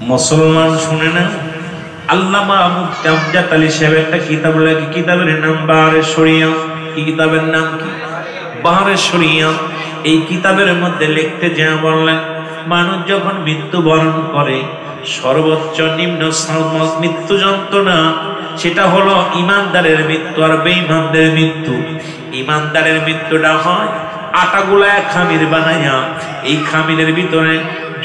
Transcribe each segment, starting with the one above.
মুসলমান শুনে না, আল্লামা মুফতি আমজাদ আলী সাহেব একটা কিতাব লেখে, কিতাবের নাম বাহারে শরিয়া। কি কিতাবের নাম? কি? বাহারে শরিয়া। এই কিতাবের মধ্যে লিখতে যা বললেন, মানুষ যখন মৃত্যুবরণ করে সর্বোচ্চ নিম্ন মৃত্যু যন্ত্রণা সেটা হলো ইমানদারের মৃত্যু আর বেঈমানদের মৃত্যু। ইমানদারের মৃত্যুটা হয় আটাগুলা খামির বানাইয়া, এই খামিরের ভিতরে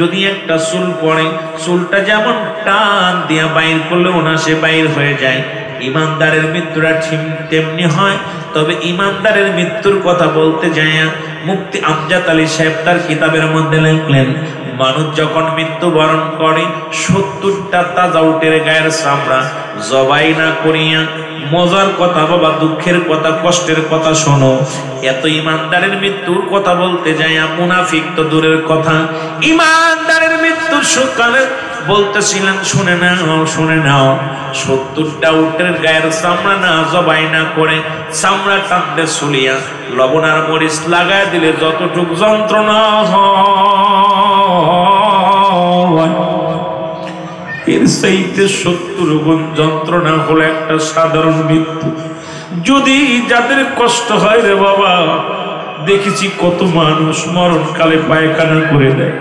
যদি একটা চুল পড়ে, চুলটা যেমন টান দিয়া বাইর করলে ওনা সে বাইর হয়ে যায়, ইমানদারের মৃত্যুটা ঠিক তেমনি হয়। তবে ইমানদারের মৃত্যুর কথা বলতে যায় মুফতি আমজাদ আলী সাহেব তার কিতাবের মধ্যে লিখলেন, মানুষ যখন মৃত্যুবরণ করে 70টা তাজা উটের গায়ের চামড়া জবাই না করিয়া, মজার কথা বাবা, দুঃখের কথা, কষ্টের কথা শোনো, এত ইমানদারের মৃত্যুর কথা বলতে যায়, মুনাফিক তো দূরের কথা, ইমানদারের মৃত্যুর সকালে বলতেছিলেন, শুনে নাও শুনে নাও, 70টা উটের গায়ের চামড়া না জবাই না করে চামড়া টানতে চুলিয়া লবণ আর মরিচ লাগায় দিলে যতটুক যন্ত্রণা হয়, এর চাইতে 70 গুণ যন্ত্রণা হলো একটা সাধারণ মৃত্যু। যদি যাদের কষ্ট হয় রে বাবা, দেখেছি কত মানুষ মরণকালে পায়খানা করে দেয়,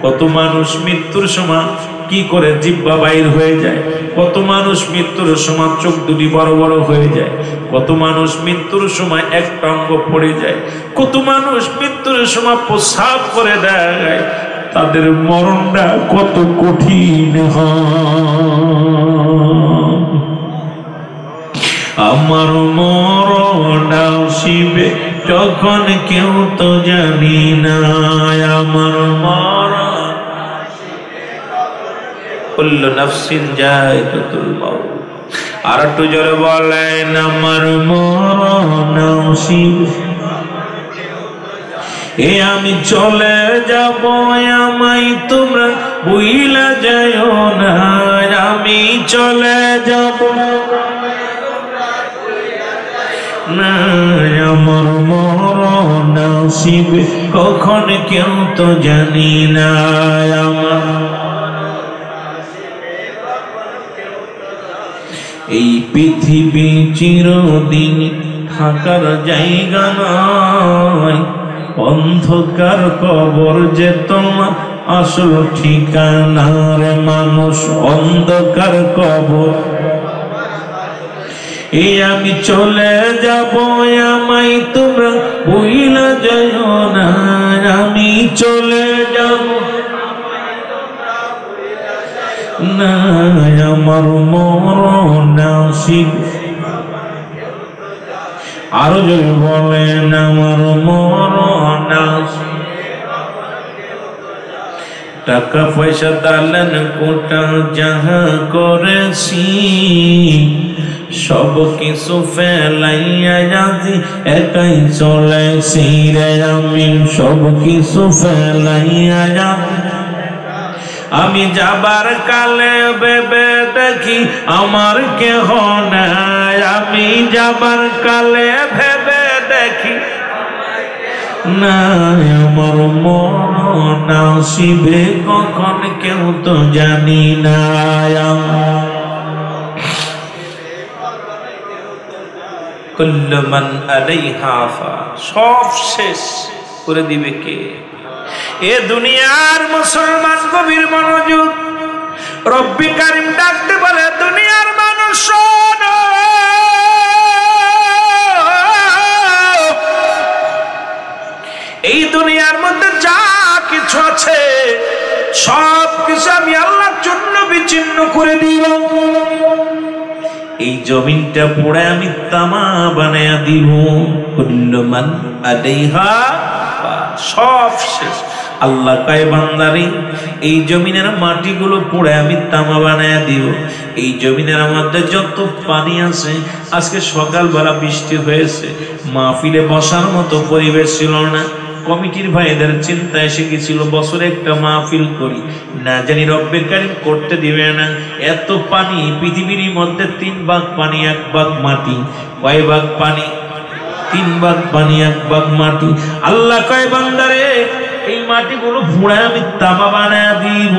কত মানুষ মৃত্যুর সময় কি করে জিহ্বা বাইর হয়ে যায়, কত মানুষ মৃত্যুর সময় চোখ দুটি বড় বড় হয়ে যায়, কত মানুষ মৃত্যুর সময় একটা অঙ্গ পড়ে যায়, কত মানুষ মৃত্যুর সময় প্রস্রাব করে দেয়, তাদের মরণটা কত কঠিন হয়। আমার মরণ আসিবে যখন কেউ তো জানি না, আমার মরণ কুল্লু নাফসিন যায়িকাতুল মাউত। আর একটু জোরে বলেন, আমার মরণ আসিবে, এ আমি চলে যাব, আমায় তোমরা ভুইলা যাও না, আমি চলে যাব না, আমার মরণ আসিবে কখন কেউ তো জানি না, আমার এই পৃথিবী চিরদিন থাকার জায়গা নয়, অন্ধকার কবর যে তোমার আসল ঠিকানা রে মানুষ, অন্ধকার কবর, এই আমি চলে যাব, আমায় তোমরা ভুইলা যাও না, আমি চলে যাব না, আমার মরণ আসিবে, আরো যদি বলেন, আমার মরণ আসিবে, টাকা পয়সা দালেন কোটা যাহা করেছি, সব কিছু ফেলাইয়া যাচ্ছি, একাই চলেছি রে আমি, সব কিছু ফেলাইয়া যাচ্ছি, আমি যাবার কালে ভেবে দেখি আমার কেহ নাই, আমি যাবার কালে ভেবে দেখি না, আমার মরণ আসিবে কখন কেউ তো জানি না, কুল্লু মান আলাইহা ফান, সব শেষ করে দিবে কে? এ দুনিয়ার মুসলমান গভীর মনোযোগ, রব্বি কারিম ডাকতে বলে, দুনিয়ার মানুষ শোনো, এই দুনিয়ার মধ্যে যা কিছু আছে সব কিছু আমি আল্লাহর জন্য বিচ্ছিন্ন করে দিব, এই জমিনটা পুড়ে আমি তামা বানায়া দিব, কুল্লু মান আলাইহা ফান, সব শেষ। আল্লাহ কয়, বান্দারে এই জমিনের মাটিগুলো পুড়ে আমি তামা বানায়া দিব, এই জমিনের মধ্যে যত পানি আছে, আজকে সকালবেলা বৃষ্টি হয়েছে, মাহফিলে বসার মতো পরিবেশ ছিল না, কমিটির ভাইদের চিন্তা এসে গেছিল বছরে একটা মাহফিল করি, না জানি রব্বে কারিম করতে দিবে না, এত পানি পৃথিবীর মধ্যে 3 ভাগ পানি 1 ভাগ মাটি, কয় ভাগ পানি? 3 ভাগ পানি 1 ভাগ মাটি। আল্লাহ কয়, বান্দারে এই মাটিগুলো পুড়ে আমি তামা বানায়া দিব,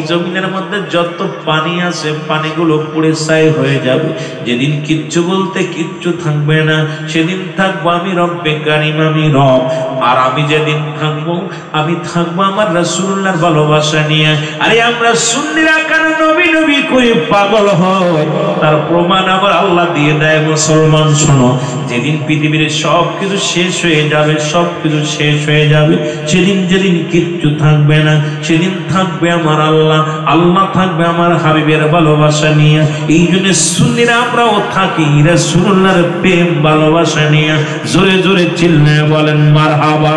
জমিনের মধ্যে যত পানি আছে পানিগুলো পুড়ে ছাই হয়ে যাবে। যেদিন কিচ্ছু বলতে কিচ্ছু থাকবে না, সেদিন থাকবো আমি রব্বে কারিম, আমি রব। আর আমি যেদিন থাকবো, আমি থাকবো আমার রাসূলুল্লাহর ভালোবাসা নিয়ে। আরে আমরা সুন্নিরা কেন নবী নবী করে পাগল হয়, তার প্রমাণ আবার আল্লাহ দিয়ে দেয়। মুসলমান শোনো, যেদিন পৃথিবীর সব কিছু শেষ হয়ে যাবে, সব কিছু শেষ হয়ে যাবে, যেদিন কিচ্ছু থাকবে না, সেদিন থাকবে আমার আল্লাহ, আল্লাহ থাকবে আমার হাবিবের ভালোবাসা নিয়ে। এই জন্য সুন্নিরা আমরাও থাকি রাসূলুল্লাহর প্রেম ভালোবাসা নিয়ে। জোরে জোরে চিল্লায়ে বলেন মারহাবা।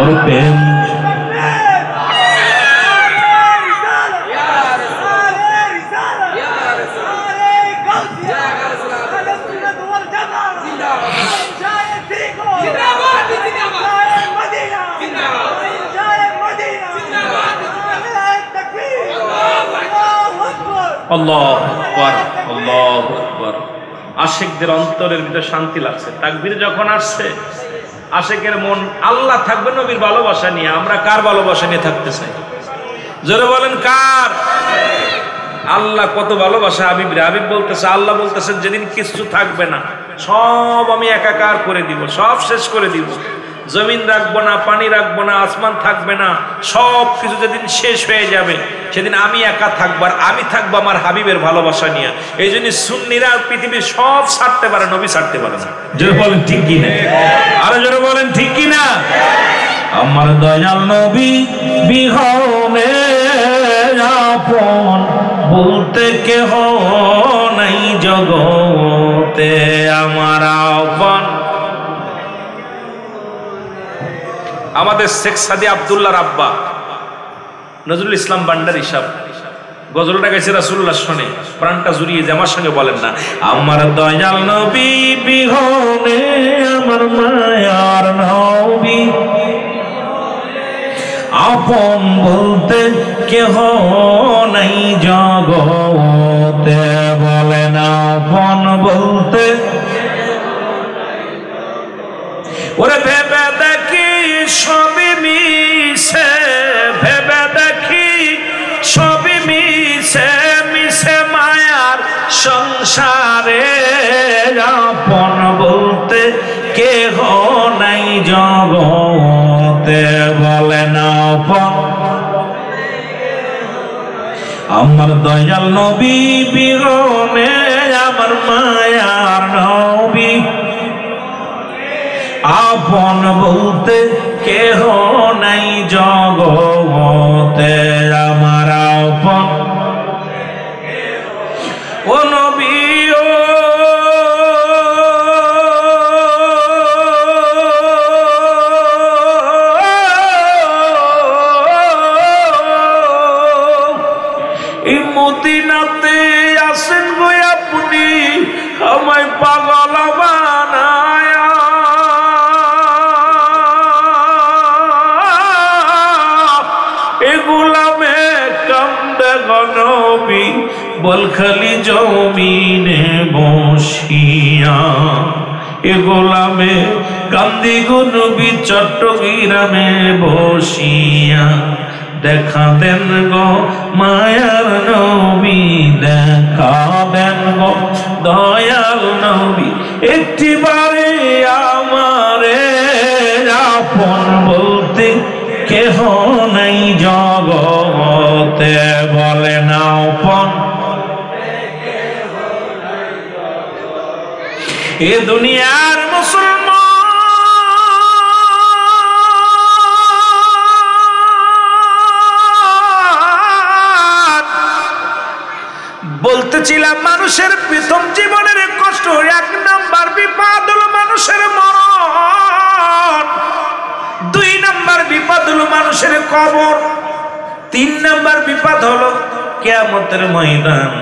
ওর প্রেম আল্লাহু আকবার, আল্লাহু আকবার। আশিকদের অন্তরের ভিতরে শান্তি লাগছে। তাকবীর যখন আসছে, আশিকের মন আল্লাহ থাকবে নবীর ভালোবাসা নিয়ে। আমরা কার ভালোবাসা নিয়ে থাকতে চাই? জোরে বলেন কার? আল্লাহ কত ভালোবাসা হাবিব রে। হাবিব বলতেছে, আল্লাহ বলতেছেন যেদিন কিছু থাকবে না, সব আমি একাকার করে দিব, সব শেষ করে দিব। জমিন রাখবো না, পানি রাখবো না, আসমান থাকবে না, সব কিছু যেদিন শেষ হয়ে যাবে, সেদিন আমি একা থাকবো। আর আমি থাকবো আমার হাবিবের ভালোবাসা নিয়ে। এই জন্য সুন্নিরা পৃথিবীর সব ছাড়তে পারে, নবী ছাড়তে পারে না। জোরে বলেন ঠিক কিনা? আরো জোরে বলেন ঠিক কিনা? আমার দয়াল নবী বিহনে আপন বলতে কেহ নাই জগতে, আমার আপন। আমাদের শেখ সাদি আব্দুল্লাহর আব্বা নজরুল ইসলাম ভান্ডারী সাহেব গজলটা গাইছে রাসূলুল্লাহ শুনে প্রাণটা জুড়িয়ে যায়। আমার সঙ্গে বলেন না, আমার দয়াল নবী বিহনে আমার মায়ার নবী আপন বলতে কেহ নাই জগতে, বলেন আপন বলতে। ওরে ভেবে দেখি সবই মিশে, ভেবে দেখি সবই মিশে, মিশে মায়ার সংসারে আপন বলতে কেহ নাই জগতে, বলেন আপন। আমার দয়াল নবী বিরনে আমার মায়ার নবী আপন বলতে কেহ নাই জগতে, আমার আপন। ও নবী ও এই মদিনাতে আসেন গো আপনি, আমায় পাগল বানায়। গোলামে কান্দে গনবী বলখালি জমিনে বসিয়া, এ গোলামে কান্দি গনবী চট্টগ্রামে বসিয়া। দেখা দেন গো মায়ার নবী, দেখা দেন গো দয়াল নবী, একটিবারে আমারে আপন বলতে কেহ নাই জগতে, বলেন আপন। এ দুনিয়ার মুসলমান বলতেছিলাম, মানুষের প্রথম জীবনের কষ্ট, এক নাম্বার বিপদ হলো মানুষের মরণ, দুই নাম্বার বিপদ হলো মানুষের কবর, তিন নাম্বার বিপদ হলো কিয়ামতের ময়দান।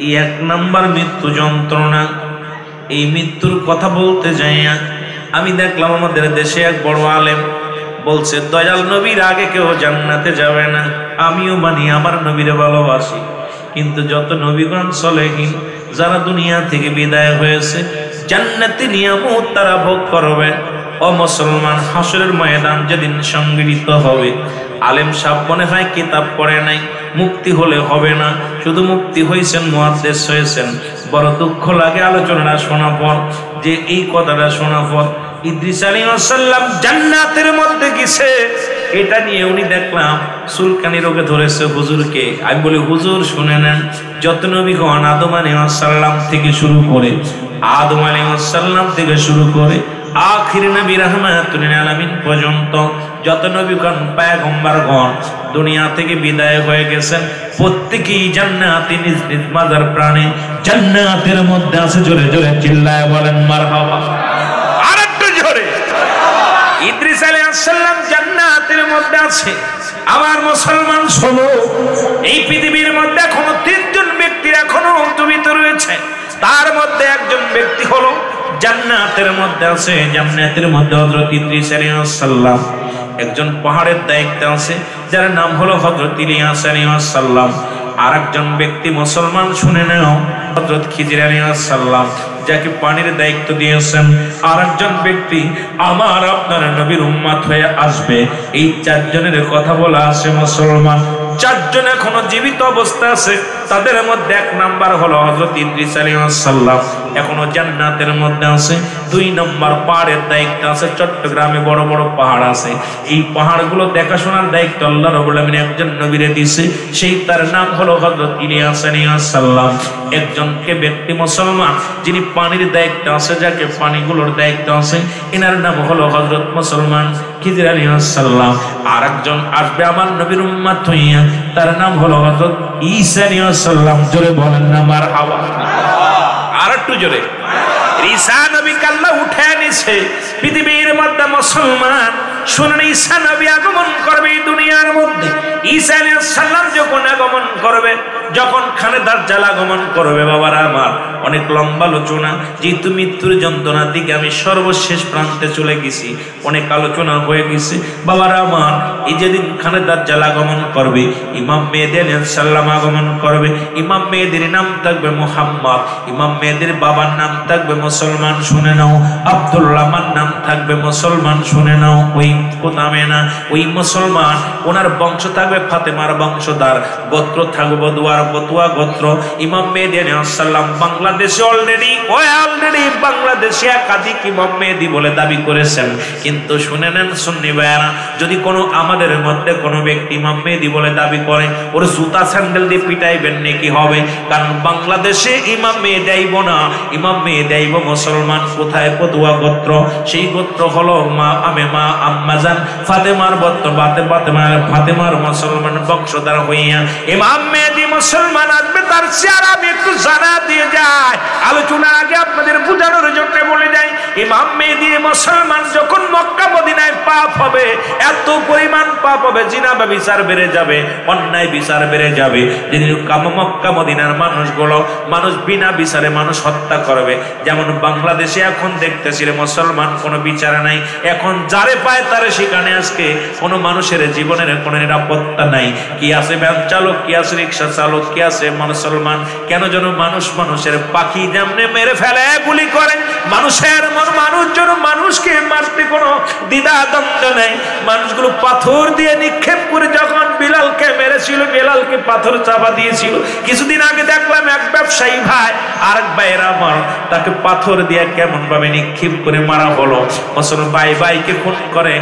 এই এক নাম্বার মৃত্যু যন্ত্রণা। এই মৃত্যুর কথা বলতে যাইয়া আমি দেখলাম আমাদের দেশে এক বড় আলেম বলছে, দয়াল নবীর আগে কেউ জান্নাতে যাবে না। আমিও মানি, আমার নবীরে ভালোবাসি, কিন্তু যত নবীগণ সলেহীন যারা দুনিয়া থেকে বিদায় হয়েছে, জান্নাতি নিয়ামত তারা ভোগ করবে। ও মুসলমান, হাসরের ময়দান যেদিন সংগঠিত হবে, আলেম সাহেব মনে হয় কিতাব পড়ে নাই, মুক্তি হলে হবে না, শুধু মুক্তি হয়েছেন, মুহাদ্দিস হয়েছেন। বড় দুঃখ লাগে আলোচনাটা শোনার পর, যে এই কথাটা শোনার পর ইদ্রিস আলাইহিস সালাম জান্নাতের মধ্যে গেছে, এটা নিয়ে উনি দেখলাম চুলকানি রোগে ধরেছে হুজুরকে। আমি বলি হুজুর শুনে নেন, যত নবীগণ আদম আলাইহিস সালাম থেকে শুরু করে, আদম আলাইহিস সালাম থেকে শুরু করে আখির নবী রাহমাতুল লিল আলামিন পর্যন্ত যত নবীগণ পয়গম্বরগণ দুনিয়া থেকে বিদায় হয়ে গেছেন, প্রত্যেকেই জান্নাতে নিজ নিজ মাজার প্রাণে জান্নাতের মধ্যে আছে। জোরে জোরে চিল্লায় বলেন মারহাবা। আরেকটু জোরে। ইদ্রিস আলাইহিস সালাম জান্নাতের মধ্যে আছে। আমার মুসলমান শোনো, এই পৃথিবীর মধ্যে এখনো তিনজন ব্যক্তির এখনো জীবিত রয়েছে। তার মধ্যে একজন ব্যক্তি হলো জান্নাতের মধ্যে আছে। জান্নাতের মধ্যে হযরত ইদ্রিস আলাইহিস সালাম একজন পাহাড়ের দায়িত্বে আছে, যার নাম হলো হযরত ইলিয়াস আলাইহিস সালাম। আরেকজন ব্যক্তি মুসলমান শুনে নাও, হযরত খিজির আলাইহিস সালাম, যাকে পানির দায়িত্ব দিয়েছেন। আরেকজন ব্যক্তি আমার আপনার নবীর উম্মত হয়ে আসবে। এই চারজনের কথা বলা আছে মুসলমান। চারজন এখনো জীবিত অবস্থা আছে। তাদের মধ্যে এক নাম্বার হলো হযরত ইদ্রিস আলাইহিস সালাম, এখনো জান্নাতের মধ্যে আছে। দুই নম্বর পাহাড়ের দায়িত্ব আছে। চট্টগ্রামে বড় বড় পাহাড় আছে, এই পাহাড়গুলো দেখাশোনার দায়িত্ব আল্লাহ রাব্বুল আলামিন একজন নবীরে দিয়েছে, সেই তার নাম হলো হযরত ইলিয়াস আলাইহিস সালাম। একজনকে ব্যক্তি মুসলমান যিনি পানির দায়িত্ব আছে, যাকে পানিগুলোর দায়িত্ব আছে, এনার নাম হলো হযরত মুসলমান খিজির আলাইহিস সালাম। আরেকজন আসবে আমার নবীর উম্মত হইয়া, তার নাম হলো হযরত ঈসা আলাইহিস সালাম। জোরে বলেন না মারহাবা। আর একটু জোরে। ঈসা নবীকে আল্লাহ উঠে নিছে পৃথিবীর মধ্যে। মুসলমান শুনুন, ঈসা নবী আগমন করবে এই দুনিয়ার মধ্যে। ঈসা আলাইহিস সালাম যখন আগমন করবে, যখন খানে দাজ্জাল আগমন করবে, বাবারা আমার অনেক লম্বা আলোচনা, যেহেতু মৃত্যুর যন্ত্রণার দিকে আমি সর্বশেষ প্রান্তে চলে গেছি, অনেক আলোচনা হয়ে গেছে। বাবারা আমার, এই যেদিন খানে দাজ্জাল আগমন করবে, ইমাম মেহেদী আলাইহিস সালাম আগমন করবে। ইমাম মেহেদীর নাম থাকবে মুহাম্মদ, ইমাম মেহেদীর বাবার নাম থাকবে মুসলমান শুনে নাও আব্দুল্লাহ, নাম থাকবে মুসলমান শুনে নাও ওই কোতামেনা, ওই মুসলমান। ওনার বংশ থাকবে ফাতেমার বংশধর, গোত্র থাকবে বদুয়া গোত্র। ইমাম মেহেদী আলাইহিস সালাম বাংলাদেশে অলরেডি বাংলাদেশে একাধিক ইমাম মেহেদী বলে দাবি করেছেন। কিন্তু শুনে নেন সুন্নি ভাইরা, যদি কোনো আমাদের মধ্যে কোনো ব্যক্তি ইমাম মেহেদী বলে দাবি করে, ওর জুতা স্যান্ডেল দিয়ে পিটাইবেন নাকি হবে। কারণ বাংলাদেশে ইমাম মেহেদী আইব না, ইমাম মেহেদী আইব মুসলমান। কোথায়? বদুয়া গোত্র। সেই গোত্র হলো মা আম্মাজান ফাতেমার ফাতেমার মুসলমান বংশধর হইয়া ইমাম মেহেদী মুসলমান আসবে। তার চেহারা আমি একটু জানা দিয়ে যাই, আলোচনা আগে আপনাদের বোঝানোর জন্য বলে যাই। ইমাম মেহেদী মুসলমান যখন মক্কা মদিনায় পাপ হবে, এত পরিমাণ পাপ হবে, জিনা বা বিচার বেড়ে যাবে, অন্যায় বিচার বেড়ে যাবে। যেদিন মক্কা মদিনার মানুষ বিনা বিচারে মানুষ হত্যা করবে। যেমন বাংলাদেশে এখন দেখতেছি মুসলমান কোনো বিচার নাই, এখন যারে পায় তারে সেখানে আজকে কোনো মানুষের জীবনের কোনো নিরাপত্তা নাই। কি আছে ভ্যান চালক, কি আছে রিক্সা চালক, কি আছে মুসলমান। কেন যেন মানুষের পাখি যেমনে মেরে ফেলে, গুলি করে, মানুষ যেন মানুষকে মারতে কোনো দ্বিধা দ্বন্দ্ব নেই। মানুষগুলো পাথর দিয়ে নিক্ষেপ করে যখন বিলালকে মেরেছিল, বিলালকে পাথর চাপা দিয়েছিল। কিছুদিন আগে দেখলাম এক ব্যবসায়ী ভাই আরেক ভাইয়ের আমার তাকে পাথর দিয়ে কেমন ভাবে নিক্ষেপ করে মারা হলো। মুসলমান ভাইকে খুন করে,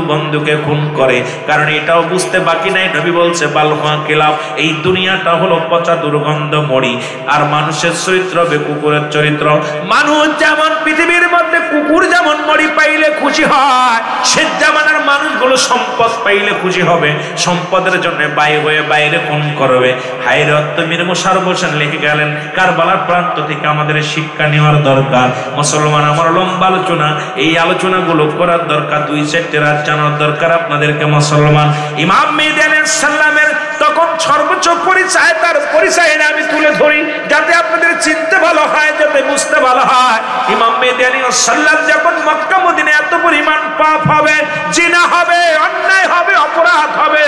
বন্ধুকে খুন করে। কারণ এটাও বুঝতে বাকি নাই, নবী বলছে বালহুয়া কিলাব, এই দুনিয়াটা হলো পচা দুর্গন্ধ মরি। আর মানুষের চরিত্র হবে কুকুরের চরিত্র। মানুষ যেমন পৃথিবীর মধ্যে কুকুর যেমন মরি পাইলে খুশি হয়, সে জামানার মানুষগুলো সম্পদ পাইলে খুশি হবে, সম্পদের জন্য বাইরে খুন করবে। হায়রত মীর মুশাররফ হোসেন লিখে গেলেন, কারবালার প্রান্ত থেকে আমাদের শিক্ষা নেওয়ার দরকার। মুসলমান, আমার লম্বা আলোচনা, এই আলোচনাগুলো করার দরকার, 2-4 রাত জানার দরকার আপনাদেরকে। মুসলমান, ইমাম মেহেদী আলাইহিস সালামের তখন সর্বোচ্চ পরিচয়, তার পরিচয় আমি তুলে ধরি যাতে আপনাদের চিনতে ভালো হয়, যাতে বুঝতে ভালো হয়। ইমাম মেহেদী আলাইহিস সালাম যখন মক্কা মদিনায় এত পরিমাণ পাপ হবে, জিনা হবে, অন্যায় হবে, অপরাধ হবে,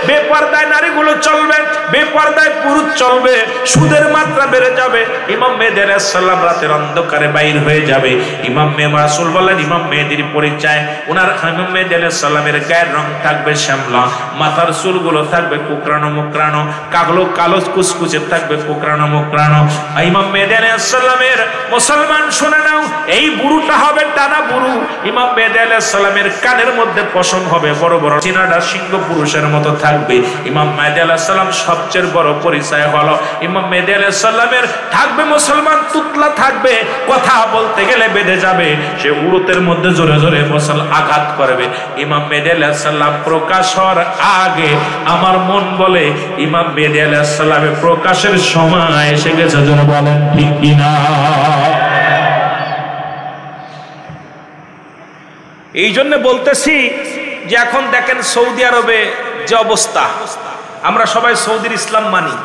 বেপরদায় নারীগুলো চলবে, বেপরদায় পুরুষ চলবে, সুদের মাত্রা বেড়ে যাবে। ইমাম মেহেদী আলাইহিস সালাম রাতের অন্ধকারে বাইর হয়ে যাবে। ইমাম রাসূল বলেন ইমাম মেহেদীর পরিচয়, ওনার ইমাম মেহেদী আলাইহিস সালামের গায়ের রং থাকবে শ্যামলা, মাথার চুলগুলো থাকবে কোকড়ানো মোকড়ানো, কালো কালো কুচকুচে থাকবে কোকড়ানো মোকড়ানো। ইমাম মেহেদী আলাইহিস সালামের মুসলমান শুনে নাও, এই বুড়ুটা হবে টানা বুড়ু। ইমাম মেহেদী আলাইহিস সালামের কানের মধ্যে পশম হবে বড় বড়, চিনাডা সিংহ পুরুষের মতো থাকবে। ইমাম মেহেদী আলাইহিস সালাম সবচেয়ে বড় পরিচয় হলো ইমাম মেহেদী আলাইহিস সালামের থাকবে মুসলমান তুতলা থাকবে, কথা বলতে গেলে বেঁধে যাবে, সে উরুতের মধ্যে জোরে জোরে মুসল আঘাত করবে। ইমাম মেহেদী আলাইহিস সালাম প্রকাশ হওয়ার আগে আমার মন বলে ইমাম মেহেদী আলাইহিস সালামের প্রকাশের সময় এসে গেছে। যেন বলেন ঠিক কিনা? এই জন্য বলতেছি যে এখন দেখেন সৌদি আরবে যে অবস্থা, আমরা সবাই সৌদির ইসলাম মানি।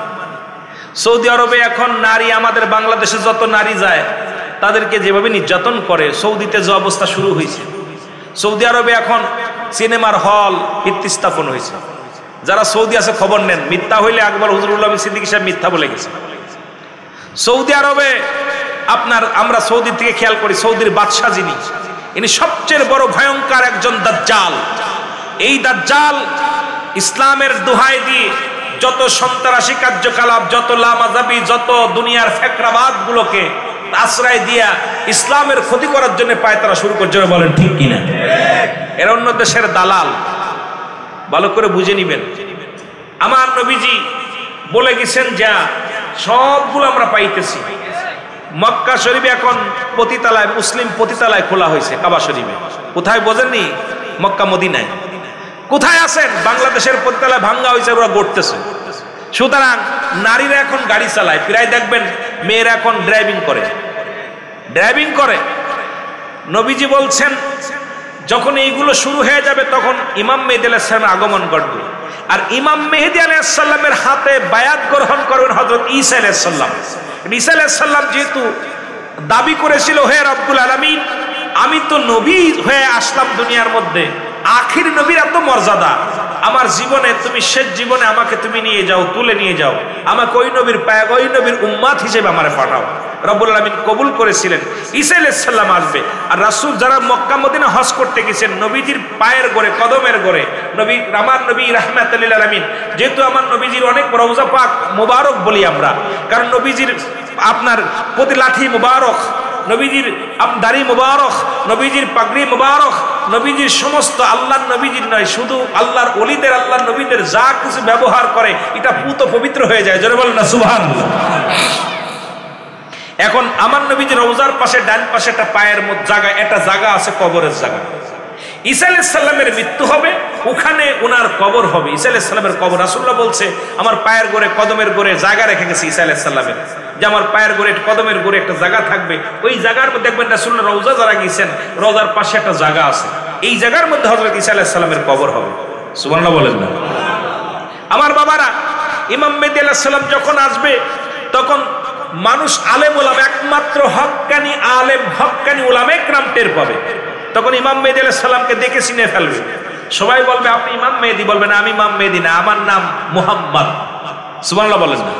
সৌদি আরবে এখন নারী, আমাদের বাংলাদেশে যত নারী যায় তাদেরকে যেভাবে নির্যাতন করে, সৌদিতে যে অবস্থা শুরু হয়েছে। সৌদি আরবে এখন সিনেমার হল স্থাপন হয়েছে। যারা সৌদি আছে খবর নেন, মিথ্যা হইলে একবার হুজুরুল আমিন সিদ্দিকী সাহেব মিথ্যা বলে গেছে। সৌদি আরবে আপনার, আমরা সৌদি থেকে খেয়াল করি, সৌদির বাদশাহ যিনি, ইনি সবচেয়ে বড় ভয়ঙ্কর একজন দাজ্জাল। এই দাজ্জাল ইসলামের দোহাই দিয়ে যত সন্ত্রাসী কার্যকলাপ, যত লামাযাবি, যত দুনিয়ার ফেকরাবাদ গুলোকে আশ্রয় দিয়া ইসলামের ক্ষতি করার জন্য পায়তারা শুরু করছে। বলেন ঠিক কিনা? এর অন্য দেশের দালাল, ভালো করে বুঝে নিবেন। আমার নবীজি বলে গেছেন যা সবগুলো আমরা পাইতেছি। মক্কা শরীফে এখন পতিতালায়, মুসলিম পতিতালায় খোলা হয়েছে কাবা শরীফে। কোথায় বোঝেননি? মক্কা মদিনায়। কোথায় আছেন? বাংলাদেশের পতিতালায় ভাঙ্গা হয়েছে, ওরা গড়তেছে। সুতরাং নারীরা এখন গাড়ি চালায়, প্রায় দেখবেন মেয়েরা এখন ড্রাইভিং করে। নবীজি বলছেন যখন এইগুলো শুরু হয়ে যাবে তখন ইমাম মেহেদী আলাইহিস সালামের আগমন ঘটবে। আর ইমাম মেহেদী আলাইহিস সালামের হাতে বায়াত গ্রহণ করবেন হযরত ঈসা আলাইহিস সালাম। ঈসা আলাইহিস সালাম যেহেতু দাবি করেছিল, হে রব্বুল আলামিন, আমি তো নবী হয়ে আসলাম দুনিয়ার মধ্যে, আখির নবীর এত মর্যাদা, আমার জীবনে তুমি শেষ জীবনে আমাকে তুমি নিয়ে যাও, তুলে নিয়ে যাও, আমাকে ওই নবীর পায়ে, ওই নবীর উম্মাত হিসেবে আমারে পাঠাও। রব্বুল আলামিন কবুল করেছিলেন। ঈসা আলাইহিস সালাম আসবে। আর রাসূল যারা মক্কা মদিনা হজ করতে গেছেন, নবীজির পায়ের গড়ে, কদমের গড়ে, নবী, আমার নবী রাহমাতুল লিল আলামিন, যেহেতু আমার নবীজির অনেক রওজা পাক মুবারক বলি আমরা, কারণ নবীজির আপনার প্রতি লাঠি মুবারক, নবীজির দাড়ি মুবারক, নবীজির পাগড়ি মুবারক, নবীজির সমস্ত, আল্লাহর নবীজির নয়, শুধু আল্লাহর ওলিদের, আল্লাহর নবীদের যা কিছু ব্যবহার করে এটা পুত পবিত্র হয়ে যায়। জোরে বলেন না সুবহানাল্লাহ। এখন আমার নবীজির রওজার পাশে ডান পাশে একটা পায়ের জায়গা, একটা জায়গা আছে কবরের জায়গা। ঈসা আলাইহিস সালামের মৃত্যু হবে, ওখানে ওনার কবর হবে। ঈসা আলাইহিস সালামের কবর, রাসূলুল্লাহ বলছে আমার পায়ের গোড়ে, কদমের গোড়ে জায়গা রেখে গেছে ঈসা আলাইহিস সালামের, যে আমার পায়ের গোড়ে, কদমের গোড়ে একটা জায়গা থাকবে। ওই জায়গার মধ্যে দেখবেন রাসূলুল্লাহ রওজা যারা গিয়েছেন, রওজার পাশে একটা জায়গা আছে, এই জায়গার মধ্যে হযরত ঈসা আলাইহিস সালামের কবর হবে। সুবহানাল্লাহ বলেন না? আমার বাবারা, ইমাম মেহেদী আলাইহিস সালাম যখন আসবে তখন মানুষ, আলেম ওলামা, একমাত্র হক্কানি আলেম, হক্কানি ওলামা একরাম টের পাবে। তখন ইমাম মেহেদী আলাইহিস সালামকে দেখে চিনে ফেলবে। সবাই বলবে আপনি ইমাম মেহেদী, বলবেন আমি ইমাম মেহেদী না, আমার নাম মুহাম্মদ। সুবহানাল্লাহ বলেন না?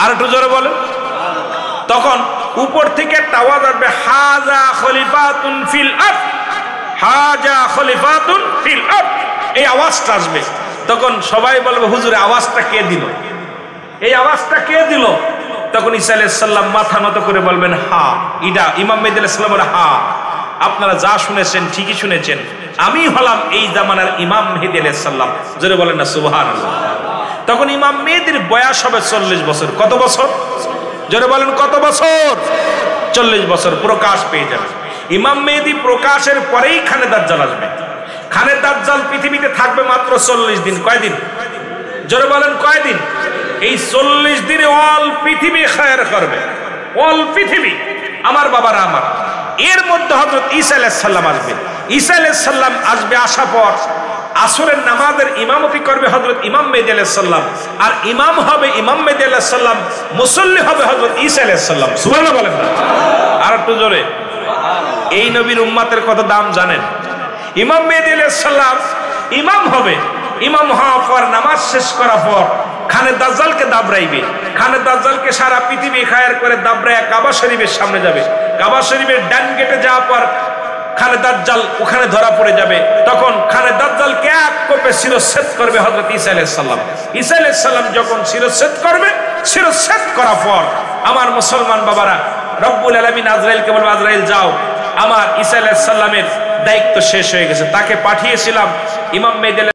আর একটু জোরে বলেন। তখন উপর থেকে একটা আওয়াজ আসবে, হাজা খলিফাতুন ফিল আরদ, হাজা খলিফাতুন ফিল আরদ, এই আওয়াজটা আসবে। তখন সবাই বলবে হুজুর আওয়াজটা কে দিল, এই আওয়াজটা কে দিল? তখন ঈসা আলাইহিস সালাম মাথা নত করে বলবেন হা, ইডা ইমাম মেহেদী আলাইহিস সালামের হা, আপনারা যা শুনেছেন ঠিকই শুনেছেন, আমি হলাম এই জামানার ইমাম মেহেদী আলাইহিস সালাম। জোরে বলেন না সুবহানাল্লাহ। তখন ইমাম মেহেদীর বয়স হবে 40 বছর। কত বছর? জোরে বলেন কত বছর? 40 বছর প্রকাশ পেয়ে যাবে। ইমাম মেহেদী প্রকাশের পরেই খানে দাজ্জাল আসবে। খানে দাজ্জাল পৃথিবীতে থাকবে মাত্র 40 দিন। কয়দিন? জোরে বলেন কয়দিন? এই 40 দিনে অল পৃথিবী খায়ের করবে, অল পৃথিবী। আমার বাবারা আমার, এর মধ্যে হযরত ঈসা আলাইহিস সালাম আসবে। ঈসা আলাইহিস সালাম আসবে, আসার পর আসরের নামাজের ইমামতি করবে হযরত ইমাম মেহেদী আলাইহিস সালাম, আর ইমাম হবে ইমাম মেহেদী আলাইহিস সালাম, মুসল্লি হবে হযরত ঈসা আলাইহিস সালাম। সুবহানাল্লাহ বলেন না? আর একটু জোরে। এই নবীর উম্মতের কত দাম জানেন? ইমাম মেহেদী আলাইহিস সালাম ইমাম হবে, ইমাম হওয়ার পর নামাজ শেষ করার পর খানে দাজ্জালকে দাবরাইবে। খানে দাজ্জালকে সারা পৃথিবী খায়ের করে দাবরাইয়া কাবা শরীফের সামনে যাবে। কাবা শরীফের ডান গেটে যাওয়ার পর খানে দাজ্জাল ওখানে ধরা পড়ে যাবে। তখন খানে দাজ্জালকে এক কোপে শিরচ্ছেদ করবে হযরত ঈসা আলাইহিস সালাম। ঈসা আলাইহিস সালাম যখন শিরচ্ছেদ করবে, শিরচ্ছেদ করার পর আমার মুসলমান বাবারা, রব্বুল আলামিন আজরাইলকে বলবে, আজরাইল যাও, আমার ঈসা আলাইহিস সালামের দায়িত্ব শেষ হয়ে গেছে। তাকে পাঠিয়েছিলাম ইমাম মেহেদী